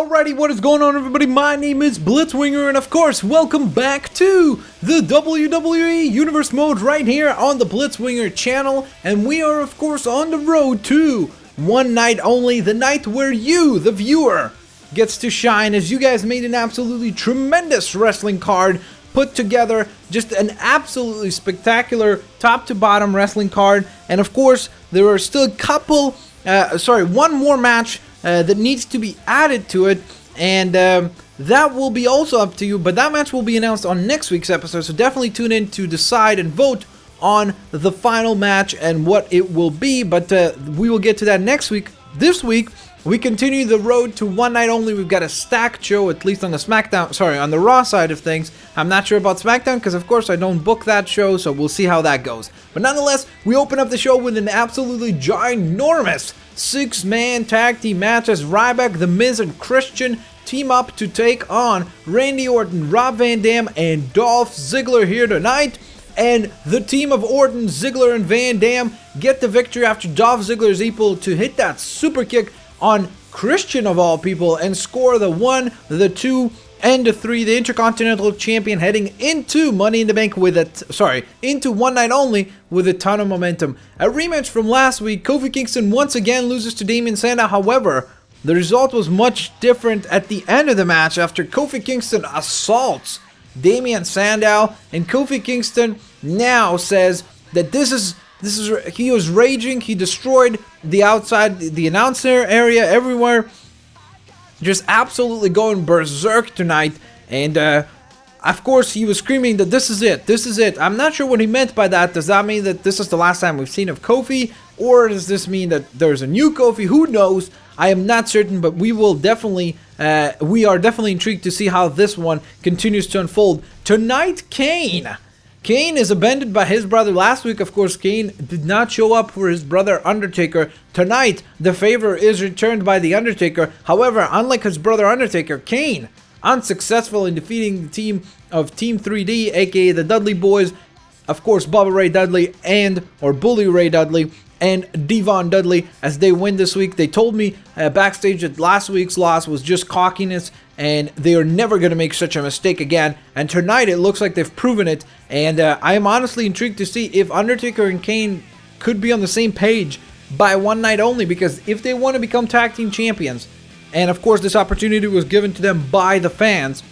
Alrighty, what is going on, everybody? My name is Blitzwinger, and of course, welcome back to the WWE Universe Mode right here on the Blitzwinger channel. And we are, of course, on the road to one night only, the night where you, the viewer, gets to shine, as you guys made an absolutely tremendous wrestling card put together. Just an absolutely spectacular top to bottom wrestling card. And of course, there are still a couple, one more match that needs to be added to it, and that will be also up to you, but that match will be announced on next week's episode, so definitely tune in to decide and vote on the final match and what it will be. But we will get to that next week. This week we continue the road to one night only. We've got a stacked show, at least on the on the Raw side of things. I'm not sure about SmackDown because of course I don't book that show, so we'll see how that goes. But nonetheless, we open up the show with an absolutely ginormous 6-man tag team match as Ryback, The Miz, and Christian team up to take on Randy Orton, Rob Van Dam, and Dolph Ziggler here tonight. And the team of Orton, Ziggler, and Van Dam get the victory after Dolph Ziggler is able to hit that super kick on Christian of all people and score the 1, the 2, and the 3, the Intercontinental Champion, heading into Money in the Bank with into One Night Only with a ton of momentum. A rematch from last week, Kofi Kingston once again loses to Damien Sandow. However, the result was much different at the end of the match after Kofi Kingston assaults Damien Sandow, and Kofi Kingston now says that he was raging. He destroyed the outside, the announcer area, everywhere. Just absolutely going berserk tonight. And of course he was screaming that this is it. I'm not sure what he meant by that. Does that mean that this is the last time we've seen of Kofi, or does this mean that there's a new Kofi? Who knows? I am not certain, but we will definitely we are definitely intrigued to see how this one continues to unfold. Tonight, Kane is abandoned by his brother. Last week, of course, Kane did not show up for his brother Undertaker. Tonight, the favor is returned by the Undertaker. However, unlike his brother Undertaker, Kane, unsuccessful in defeating the team of Team 3D, aka the Dudley Boys, of course, Bubba Ray Dudley or Bully Ray Dudley, and Devon Dudley, as they win this week. They told me backstage that last week's loss was just cockiness, and they are never going to make such a mistake again. And tonight it looks like they've proven it, and I am honestly intrigued to see if Undertaker and Kane could be on the same page by one night only, because if they want to become tag team champions, and of course this opportunity was given to them by the fans,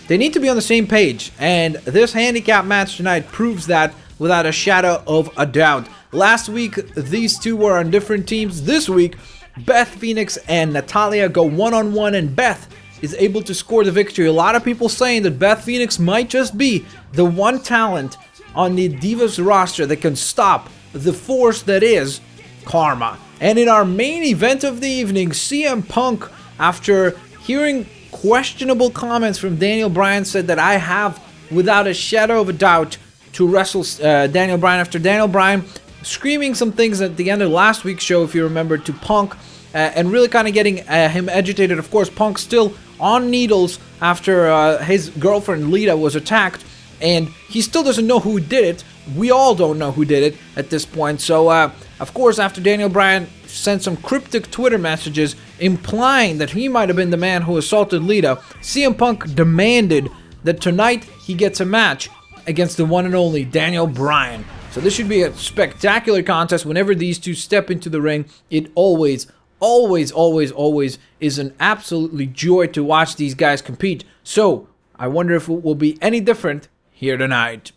they need to be on the same page, and this handicap match tonight proves that without a shadow of a doubt. Last week, these two were on different teams. This week, Beth Phoenix and Natalya go one-on-one, and Beth is able to score the victory. A lot of people saying that Beth Phoenix might just be the one talent on the Divas roster that can stop the force that is Karma. And in our main event of the evening, CM Punk, after hearing questionable comments from Daniel Bryan, said that I have, without a shadow of a doubt, to wrestle Daniel Bryan, after Daniel Bryan screaming some things at the end of last week's show, if you remember, to Punk, and really kind of getting him agitated. Of course, Punk's still on needles after his girlfriend Lita was attacked, and he still doesn't know who did it. We all don't know who did it at this point. So, of course, after Daniel Bryan sent some cryptic Twitter messages implying that he might have been the man who assaulted Lita, CM Punk demanded that tonight he gets a match against the one and only Daniel Bryan. So this should be a spectacular contest. Whenever these two step into the ring, it always is an absolutely joy to watch these guys compete. So I wonder if it will be any different here tonight.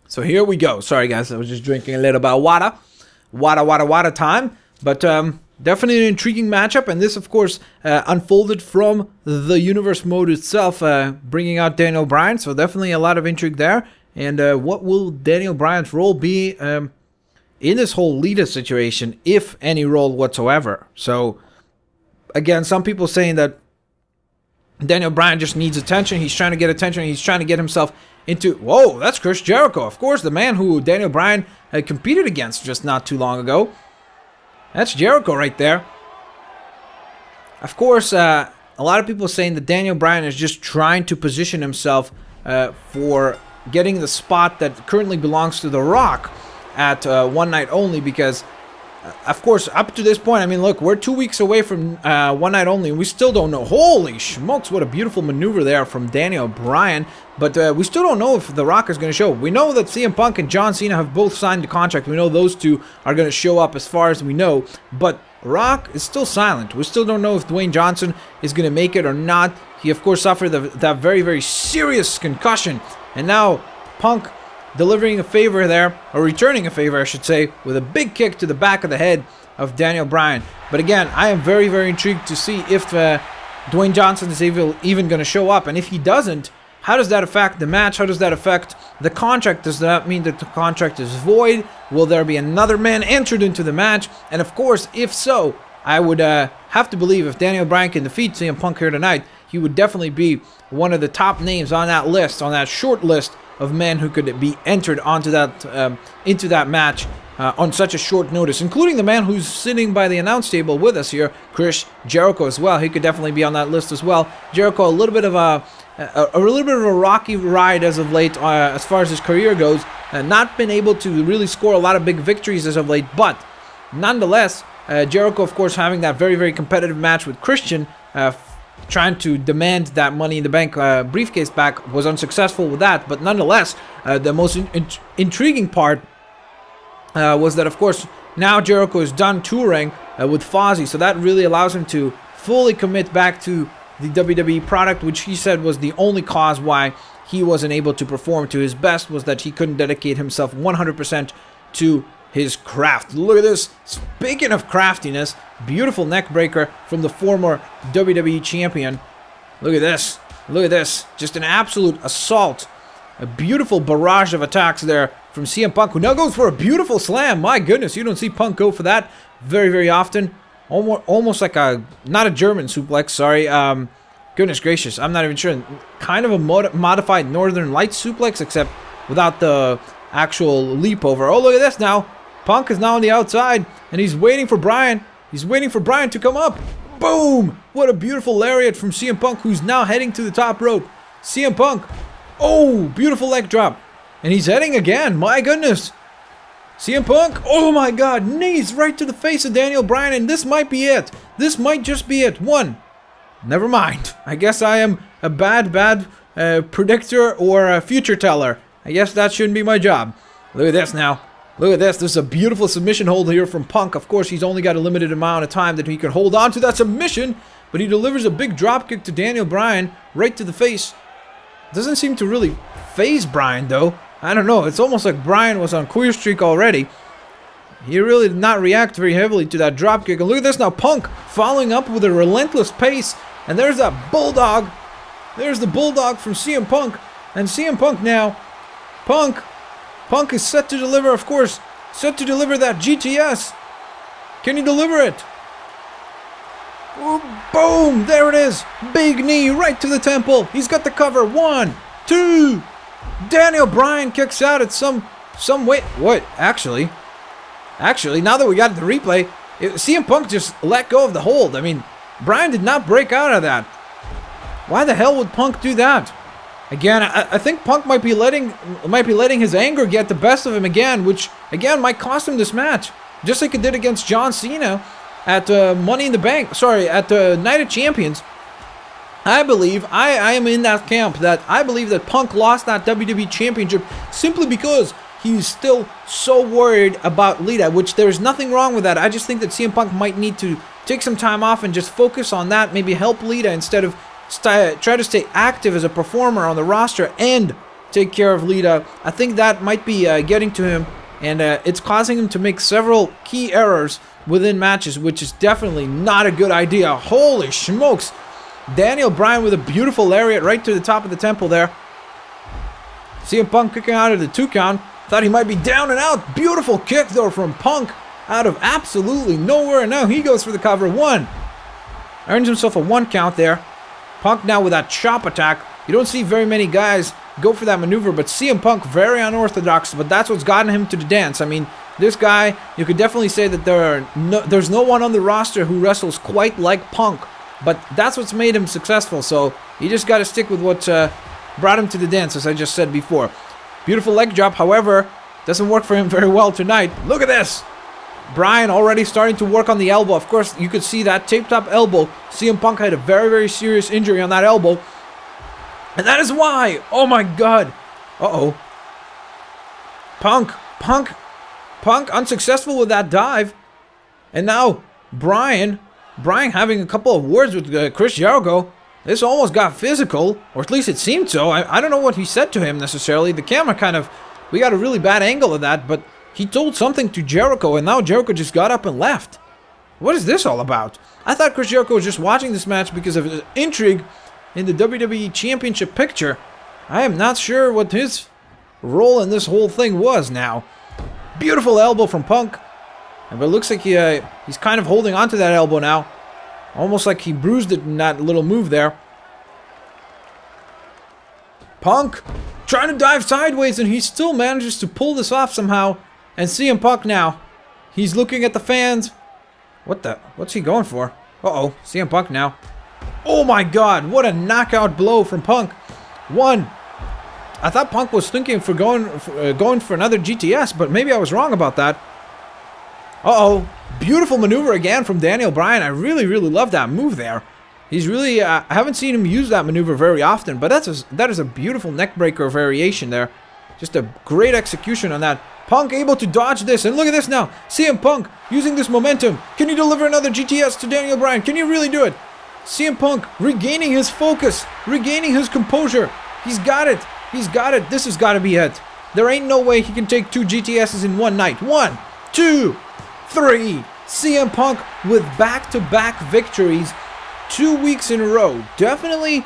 So here we go. Sorry guys, I was just drinking a little bit of water time. But definitely an intriguing matchup, and this, of course, unfolded from the Universe Mode itself, bringing out Daniel Bryan, so definitely a lot of intrigue there. And what will Daniel Bryan's role be in this whole Lita situation, if any role whatsoever? So, again, some people saying that Daniel Bryan just needs attention. He's trying to get attention. He's trying to get himself into... Whoa, that's Chris Jericho. Of course, the man who Daniel Bryan competed against just not too long ago. That's Jericho right there. Of course, a lot of people saying that Daniel Bryan is just trying to position himself for getting the spot that currently belongs to The Rock at One Night Only, because of course, up to this point, I mean, look, we're 2 weeks away from One Night Only, and we still don't know. Holy smokes, what a beautiful maneuver there from Daniel Bryan. But we still don't know if The Rock is going to show. We know that CM Punk and John Cena have both signed the contract. We know those two are going to show up as far as we know. But Rock is still silent. We still don't know if Dwayne Johnson is going to make it or not. He, of course, suffered that very, very serious concussion. And now Punk delivering a favor there, or returning a favor, I should say, with a big kick to the back of the head of Daniel Bryan. But again, I am very, very intrigued to see if Dwayne Johnson is even going to show up. And if he doesn't, how does that affect the match? How does that affect the contract? Does that mean that the contract is void? Will there be another man entered into the match? And of course, if so, I would have to believe if Daniel Bryan can defeat CM Punk here tonight, he would definitely be one of the top names on that list, on that short list of men who could be entered onto that into that match on such a short notice, including the man who's sitting by the announce table with us here, Chris Jericho, as well. He could definitely be on that list as well. Jericho, a little bit of a rocky ride as of late as far as his career goes, not been able to really score a lot of big victories as of late, but nonetheless, Jericho, of course, having that very, very competitive match with Christian, trying to demand that Money in the Bank briefcase back, was unsuccessful with that. But nonetheless, the most intriguing part was that, of course, now Jericho is done touring with Fozzy, so that really allows him to fully commit back to the WWE product, which he said was the only cause why he wasn't able to perform to his best, was that he couldn't dedicate himself 100% to his craft. Look at this. Speaking of craftiness, beautiful neck breaker from the former WWE champion. Look at this. Look at this. Just an absolute assault. A beautiful barrage of attacks there from CM Punk, who now goes for a beautiful slam. My goodness, you don't see Punk go for that very, very often. Almost like a, not a German suplex, sorry. Goodness gracious, I'm not even sure. Kind of a modified Northern Lights suplex, except without the actual leap over. Oh, look at this now. Punk is now on the outside, and he's waiting for Bryan. He's waiting for Bryan to come up. Boom! What a beautiful lariat from CM Punk, who's now heading to the top rope. CM Punk. Oh, beautiful leg drop. And he's heading again. My goodness. CM Punk. Oh my god. Knees right to the face of Daniel Bryan, and this might be it. This might just be it. One. Never mind. I guess I am a bad predictor or a future teller. I guess that shouldn't be my job. Look at this now. Look at this. This is a beautiful submission hold here from Punk. Of course, he's only got a limited amount of time that he can hold on to that submission, but he delivers a big dropkick to Daniel Bryan right to the face. Doesn't seem to really phase Bryan, though. I don't know. It's almost like Bryan was on queer streak already. He really did not react very heavily to that dropkick. And look at this now. Punk following up with a relentless pace. And there's that bulldog. There's the bulldog from CM Punk. And CM Punk now. Punk is set to deliver, of course. Set to deliver that GTS. Can he deliver it? Oh, boom! There it is. Big knee right to the temple. He's got the cover. 1, 2. Daniel Bryan kicks out at some way. What? Actually, now that we got the replay, CM Punk just let go of the hold. I mean, Bryan did not break out of that. Why the hell would Punk do that? Again, I think Punk might be letting his anger get the best of him again, which again might cost him this match, just like it did against John Cena at Money in the Bank. Sorry, at Night of Champions. I believe I am in that camp that I believe that Punk lost that WWE Championship simply because he's still so worried about Lita, which there's nothing wrong with that. I just think that CM Punk might need to take some time off and just focus on that, maybe help Lita instead of try to stay active as a performer on the roster and take care of Lita. I think that might be getting to him, and it's causing him to make several key errors within matches, which is definitely not a good idea. Holy smokes. Daniel Bryan with a beautiful lariat right to the top of the temple there. CM Punk kicking out of the 2 count. Thought he might be down and out. Beautiful kick though from Punk out of absolutely nowhere, and now he goes for the cover. 1. Earns himself a 1 count there. Punk now with that chop attack. You don't see very many guys go for that maneuver, but CM Punk very unorthodox, but that's what's gotten him to the dance. I mean, this guy, you could definitely say that there's no one on the roster who wrestles quite like Punk, but that's what's made him successful, so you just got to stick with what brought him to the dance, as I just said before. Beautiful leg drop, however, doesn't work for him very well tonight. Look at this. Bryan already starting to work on the elbow. Of course, you could see that taped up elbow. CM Punk had a very, very serious injury on that elbow. And that is why. Oh my God. Uh-oh. Punk unsuccessful with that dive. And now Bryan having a couple of words with Chris Jericho. This almost got physical, or at least it seemed so. I don't know what he said to him necessarily. The camera kind of, we got a really bad angle of that, but he told something to Jericho, and now Jericho just got up and left. What is this all about? I thought Chris Jericho was just watching this match because of his intrigue in the WWE Championship picture. I am not sure what his role in this whole thing was now. Beautiful elbow from Punk. But it looks like he's kind of holding on to that elbow now. Almost like he bruised it in that little move there. Punk trying to dive sideways, and he still manages to pull this off somehow. And CM Punk now, he's looking at the fans. What's he going for? Uh-oh, CM Punk now. Oh my God, what a knockout blow from Punk. One. I thought Punk was thinking for going for another GTS, but maybe I was wrong about that. Uh-oh. Beautiful maneuver again from Daniel Bryan. I really, really love that move there. He's really, I haven't seen him use that maneuver very often, but that is a beautiful neckbreaker variation there. Just a great execution on that. Punk able to dodge this, and look at this now. CM Punk using this momentum. Can you deliver another GTS to Daniel Bryan? Can you really do it? CM Punk regaining his focus, regaining his composure. He's got it. He's got it. This has got to be it. There ain't no way he can take 2 GTSs in one night. 1, 2, 3. CM Punk with back-to-back victories 2 weeks in a row. Definitely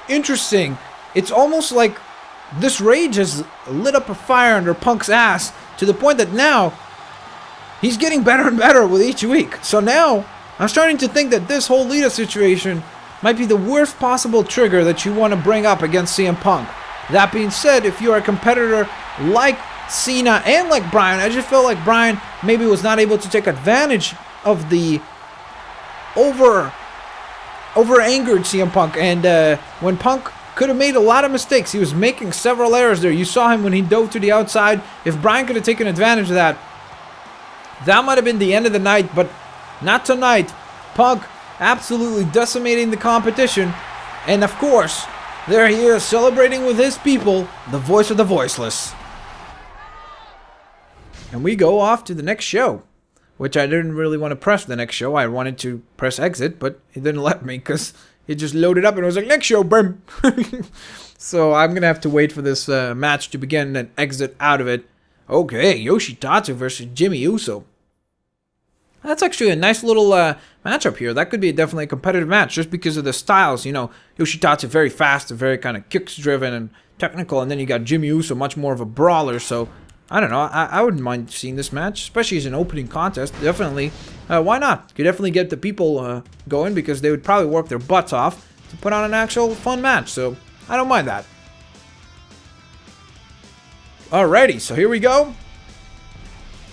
interesting. It's almost like this rage has lit up a fire under Punk's ass to the point that now he's getting better and better with each week. So now I'm starting to think that this whole Lita situation might be the worst possible trigger that you want to bring up against CM Punk. That being said, if you're a competitor like Cena and like Bryan, I just felt like Bryan maybe was not able to take advantage of the over-angered CM Punk, and when Punk could have made a lot of mistakes, he was making several errors there. You saw him when he dove to the outside. If Bryan could have taken advantage of that, that might have been the end of the night, but not tonight. Punk absolutely decimating the competition, and of course, there he is celebrating with his people, the voice of the voiceless. And we go off to the next show, which I didn't really want to press the next show. I wanted to press exit, but it didn't let me because it just loaded up and it was like, next show, boom. So I'm going to have to wait for this match to begin and exit out of it. Okay, Yoshitatsu versus Jimmy Uso. That's actually a nice little matchup here. That could be definitely a competitive match just because of the styles. You know, Yoshitatsu very fast and very kind of kicks driven and technical, and then you got Jimmy Uso, much more of a brawler. So I don't know. I wouldn't mind seeing this match, especially as an opening contest. Definitely. Why not? You definitely get the people going because they would probably work their butts off to put on an actual fun match. So I don't mind that. Alrighty, so here we go.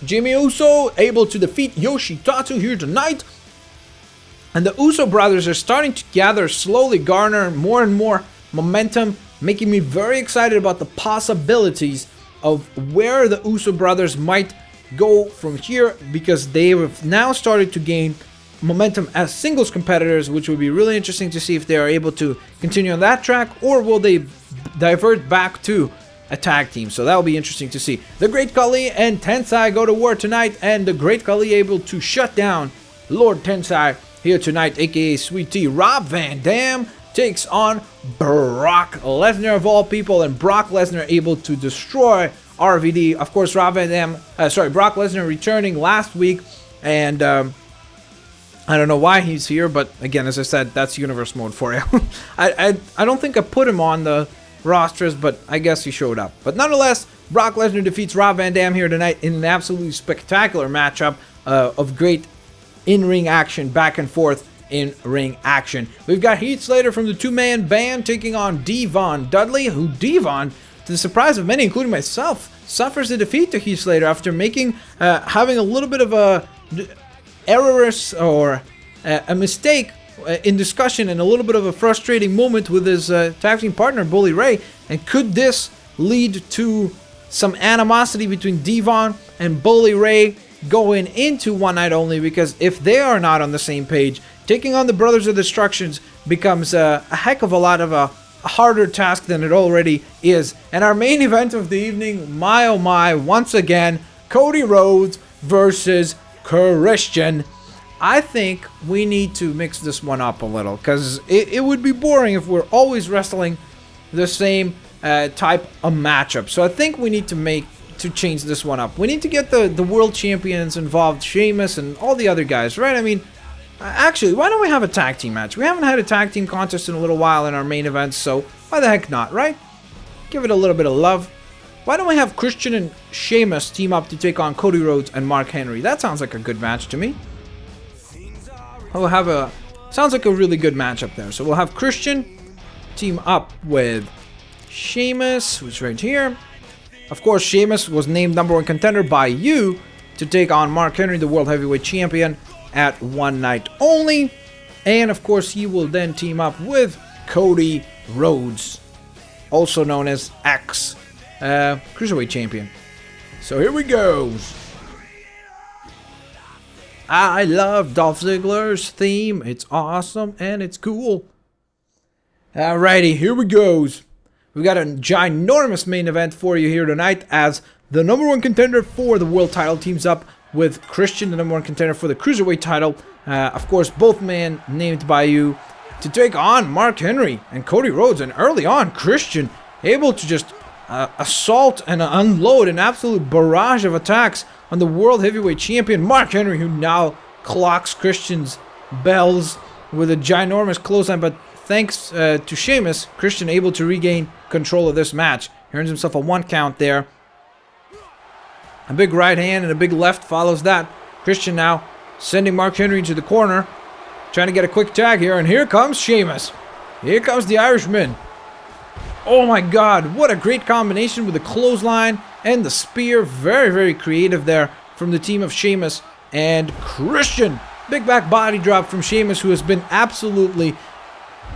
Jimmy Uso able to defeat Yoshitatsu here tonight. And the Uso brothers are starting to gather, slowly garner more and more momentum, making me very excited about the possibilities of where the Uso brothers might go from here, because they have now started to gain momentum as singles competitors, which would be really interesting to see if they are able to continue on that track, or will they divert back to a tag team. So that will be interesting to see. The Great Khali and Tensai go to war tonight, and the Great Khali able to shut down Lord Tensai here tonight, aka Sweet Tea. Rob Van Dam takes on Brock Lesnar of all people, and Brock Lesnar able to destroy RVD. Of course, Brock Lesnar returning last week, and I don't know why he's here, but again, as I said, that's universe mode for you. I don't think I put him on the rosters, but I guess he showed up. But nonetheless, Brock Lesnar defeats Rob Van Dam here tonight in an absolutely spectacular matchup of great in-ring action, back and forth in-ring action. We've got Heath Slater from the two-man band taking on Devon Dudley, who Devon, to the surprise of many, including myself, suffers a defeat to Heath Slater after having a little bit of a errorous or a mistake in discussion and a little bit of a frustrating moment with his tag team partner, Bully Ray. And could this lead to some animosity between Devon and Bully Ray? going into One Night Only, because if they are not on the same page, taking on the Brothers of Destruction becomes a heck of a lot of a harder task than it already is. And our main event of the evening, my oh my, once again, Cody Rhodes versus Christian. I think we need to mix this one up a little, because it would be boring if we're always wrestling the same type of matchup. So I think we need to change this one up. We need to get the world champions involved, Sheamus and all the other guys, right? I mean, actually, why don't we have a tag team match? We haven't had a tag team contest in a little while in our main events, so why the heck not, right? Give it a little bit of love. Why don't we have Christian and Sheamus team up to take on Cody Rhodes and Mark Henry? That sounds like a good match to me. We'll have sounds like a really good matchup there. So we'll have Christian team up with Sheamus, who's right here. Of course, Sheamus was named #1 contender by you to take on Mark Henry, the World Heavyweight Champion, at One Night Only. And of course, he will then team up with Cody Rhodes, also known as X Cruiserweight Champion. So here we go. I love Dolph Ziggler's theme. It's awesome and it's cool. Alrighty, here we go. We've got a ginormous main event for you here tonight, as the #1 contender for the world title teams up with Christian, the #1 contender for the Cruiserweight title. Of course, both men named by you to take on Mark Henry and Cody Rhodes. And early on, Christian able to just assault and unload an absolute barrage of attacks on the World Heavyweight Champion, Mark Henry, who now clocks Christian's bells with a ginormous clothesline. But thanks to Sheamus, Christian able to regain control of this match. He earns himself a 1 count there. A big right hand and a big left follows that. Christian now sending Mark Henry into the corner, trying to get a quick tag here. And here comes Sheamus. Here comes the Irishman. Oh my God, what a great combination with the clothesline and the spear. Very, very creative there from the team of Sheamus and Christian. Big back body drop from Sheamus, who has been absolutely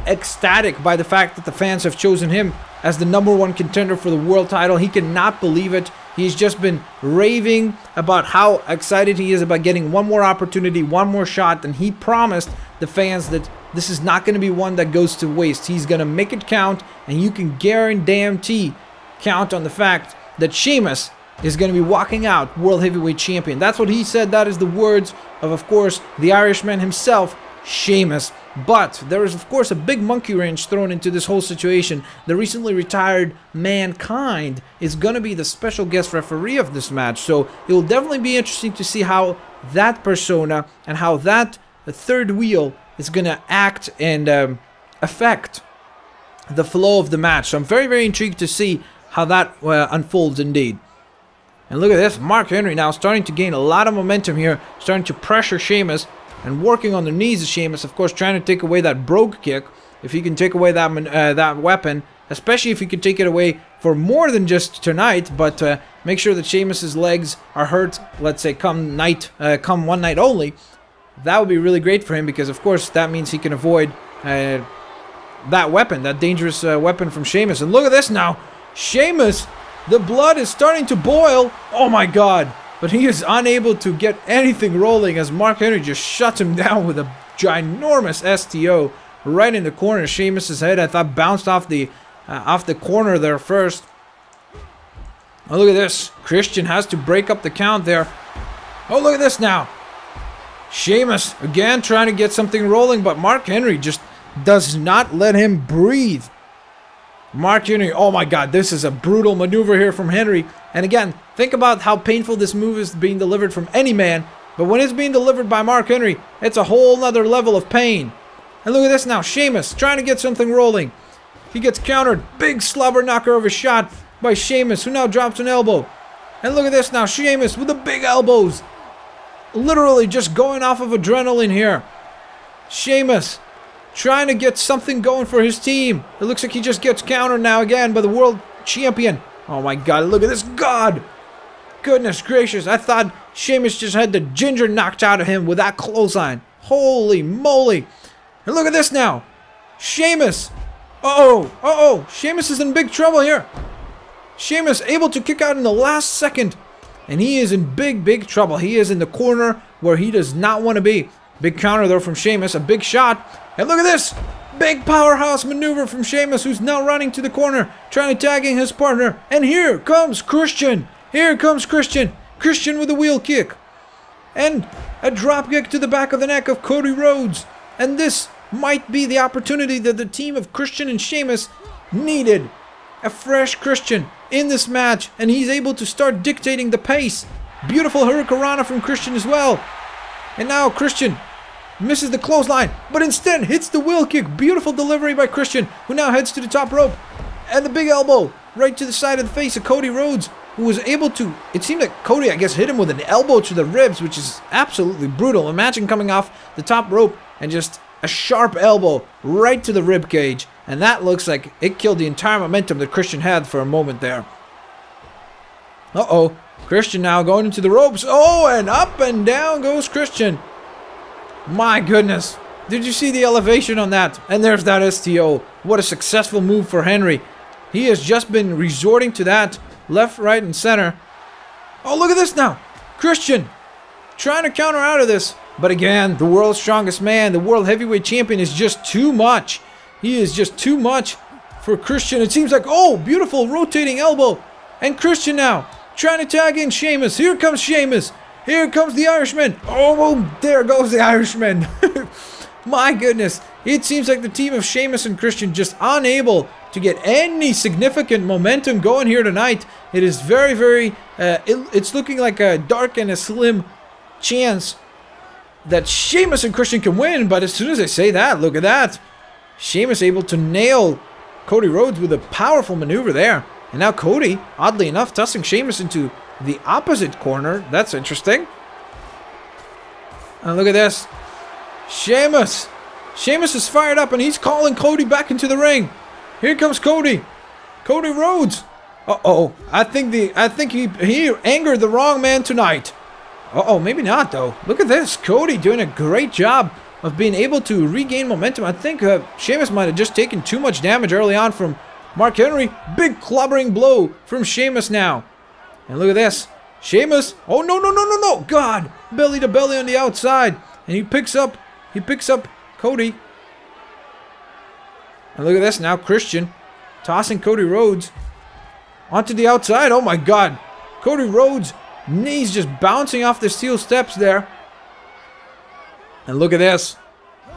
ecstatic by the fact that the fans have chosen him as the #1 contender for the world title. He cannot believe it. He's just been raving about how excited he is about getting one more opportunity, one more shot, and he promised the fans that this is not going to be one that goes to waste. He's going to make it count, and you can guarantee count on the fact that Sheamus is going to be walking out World Heavyweight Champion. That's what he said. That is the words of course, the Irishman himself, Sheamus. But there is, of course, a big monkey wrench thrown into this whole situation. The recently retired Mankind is going to be the special guest referee of this match. So it will definitely be interesting to see how that persona and how that third wheel is going to act and affect the flow of the match. So I'm very, very intrigued to see how that unfolds indeed. And look at this, Mark Henry now starting to gain a lot of momentum here, starting to pressure Sheamus and working on the knees of Sheamus, of course, trying to take away that brogue kick. If he can take away that weapon, especially if he can take it away for more than just tonight, but make sure that Sheamus's legs are hurt, let's say, come One Night Only. That would be really great for him, because, of course, that means he can avoid that weapon, that dangerous weapon from Sheamus. And look at this now. Sheamus, the blood is starting to boil. Oh, my God. But he is unable to get anything rolling as Mark Henry just shuts him down with a ginormous STO right in the corner of Sheamus's head. I thought bounced off the corner there first. Oh, look at this. Christian has to break up the count there. Oh, look at this now. Sheamus again trying to get something rolling, but Mark Henry just does not let him breathe. Mark Henry, oh my God, this is a brutal maneuver here from Henry. And again, think about how painful this move is being delivered from any man. But when it's being delivered by Mark Henry, it's a whole nother level of pain. And look at this now, Sheamus trying to get something rolling. He gets countered, big slobber knocker of a shot by Sheamus, who now drops an elbow. And look at this now, Sheamus with the big elbows. Literally just going off of adrenaline here. Sheamus trying to get something going for his team. It looks like he just gets countered now again by the world champion. Oh my God, look at this. God! Goodness gracious, I thought Sheamus just had the ginger knocked out of him with that clothesline. Holy moly. And look at this now. Sheamus. Uh-oh. Sheamus is in big trouble here. Sheamus able to kick out in the last second. and he is in big trouble. He is in the corner where he does not want to be. Big counter though from Sheamus, a big shot, and look at this! Big powerhouse maneuver from Sheamus, who's now running to the corner, trying to tag in his partner, and here comes Christian! Here comes Christian! Christian with a wheel kick, and a drop kick to the back of the neck of Cody Rhodes, and this might be the opportunity that the team of Christian and Sheamus needed. A fresh Christian in this match, and he's able to start dictating the pace. Beautiful hurricanrana from Christian as well. And now Christian misses the clothesline, but instead hits the wheel kick. Beautiful delivery by Christian, who now heads to the top rope. And the big elbow right to the side of the face of Cody Rhodes, who was able to, it seemed like Cody, I guess, hit him with an elbow to the ribs, which is absolutely brutal. Imagine coming off the top rope and just a sharp elbow right to the rib cage. And that looks like it killed the entire momentum that Christian had for a moment there. Uh-oh. Christian now going into the ropes. Oh, and up and down goes Christian. My goodness. Did you see the elevation on that? And there's that STO. What a successful move for Henry. He has just been resorting to that left, right, and center. Oh, look at this now. Christian trying to counter out of this. But again, the world's strongest man, the world heavyweight champion, is just too much. He is just too much for Christian. It seems like, oh, beautiful rotating elbow. And Christian now trying to tag in Sheamus. Here comes Sheamus. Here comes the Irishman. Oh, there goes the Irishman. My goodness. It seems like the team of Sheamus and Christian just unable to get any significant momentum going here tonight. It is very, it's looking like a dark and a slim chance that Sheamus and Christian can win. But as soon as I say that, look at that. Sheamus able to nail Cody Rhodes with a powerful maneuver there. And now Cody, oddly enough, tossing Sheamus into the opposite corner. That's interesting. And look at this. Sheamus. Sheamus is fired up and he's calling Cody back into the ring. Here comes Cody. Cody Rhodes. Uh-oh. I think he angered the wrong man tonight. Uh-oh, maybe not though. Look at this. Cody doing a great job of being able to regain momentum. I think Sheamus might have just taken too much damage early on from Mark Henry. Big clobbering blow from Sheamus now. And look at this. Sheamus. Oh, no. God. Belly to belly on the outside. And he picks up Cody. And look at this now. Christian tossing Cody Rhodes onto the outside. Oh my God. Cody Rhodes' knees just bouncing off the steel steps there. And look at this.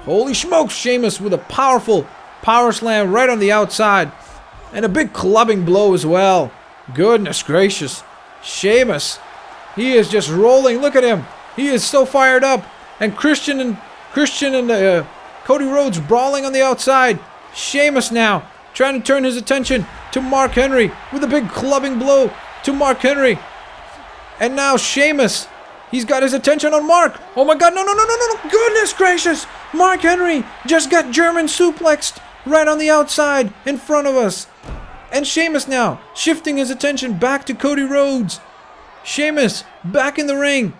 Holy smokes, Sheamus with a powerful power slam right on the outside. And a big clubbing blow as well. Goodness gracious. Sheamus. He is just rolling. Look at him. He is so fired up. And Christian and Cody Rhodes brawling on the outside. Sheamus now trying to turn his attention to Mark Henry with a big clubbing blow to Mark Henry. And now Sheamus. He's got his attention on Mark. Oh my God, no. Goodness gracious. Mark Henry just got German suplexed right on the outside in front of us. And Sheamus now shifting his attention back to Cody Rhodes. Sheamus back in the ring.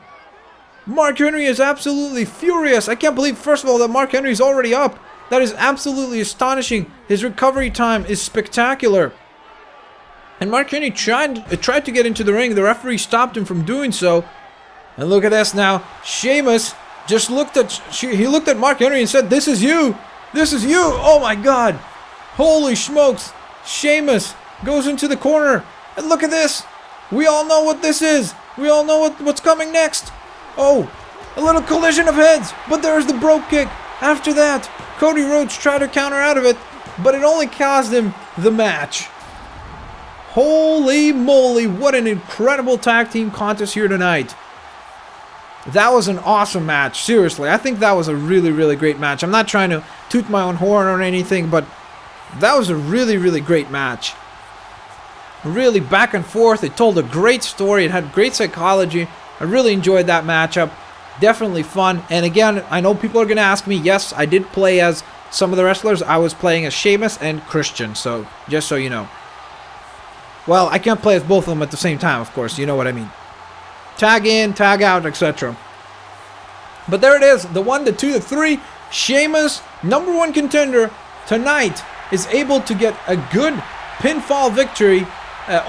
Mark Henry is absolutely furious. I can't believe, first of all, that Mark Henry is already up. That is absolutely astonishing. His recovery time is spectacular. And Mark Henry tried to get into the ring. The referee stopped him from doing so. And look at this now. Sheamus just looked at Mark Henry and said, "This is you. This is you." Oh my God. Holy smokes. Sheamus goes into the corner. And look at this. We all know what this is. We all know what's coming next. Oh, a little collision of heads. But there's the brogue kick. After that, Cody Rhodes tried to counter out of it, but it only cost him the match. Holy moly, what an incredible tag team contest here tonight. That was an awesome match, seriously. I think that was a really great match. I'm not trying to toot my own horn or anything, but that was a really great match. Really back and forth. It told a great story. It had great psychology. I really enjoyed that matchup. Definitely fun. And again, I know people are going to ask me, yes, I did play as some of the wrestlers. I was playing as Sheamus and Christian, so just so you know. Well, I can't play as both of them at the same time, of course. You know what I mean. Tag in, tag out, etc. But there it is. The 1, the 2, the 3. Sheamus, #1 contender tonight, is able to get a good pinfall victory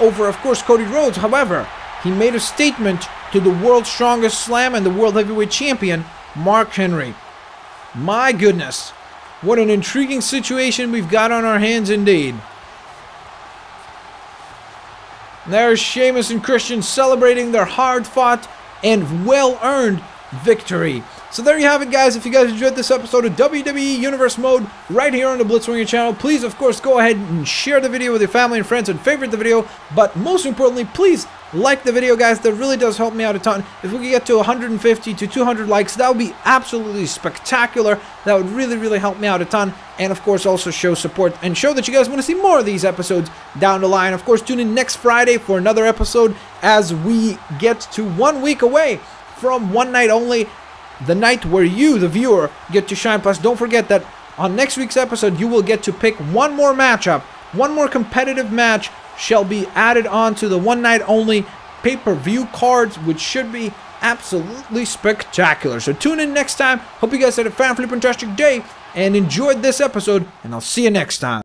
over, of course, Cody Rhodes. However, he made a statement to the world's strongest slam and the world heavyweight champion, Mark Henry. My goodness, what an intriguing situation we've got on our hands indeed. There's Sheamus and Christian celebrating their hard-fought and well-earned victory. So there you have it, guys. If you guys enjoyed this episode of WWE Universe Mode right here on the Blitzwinger channel, please, of course, go ahead and share the video with your family and friends and favorite the video. But most importantly, please like the video, guys. That really does help me out a ton. If we could get to 150 to 200 likes, that would be absolutely spectacular. That would really, really help me out a ton. And, of course, also show support and show that you guys want to see more of these episodes down the line. Of course, tune in next Friday for another episode as we get to 1 week away from One Night Only, the night where you, the viewer, get to shine. Plus, don't forget that on next week's episode, you will get to pick one more matchup. One more competitive match shall be added on to the One Night Only pay-per-view cards, which should be absolutely spectacular. So tune in next time. Hope you guys had a fan-fantastic day and enjoyed this episode, and I'll see you next time.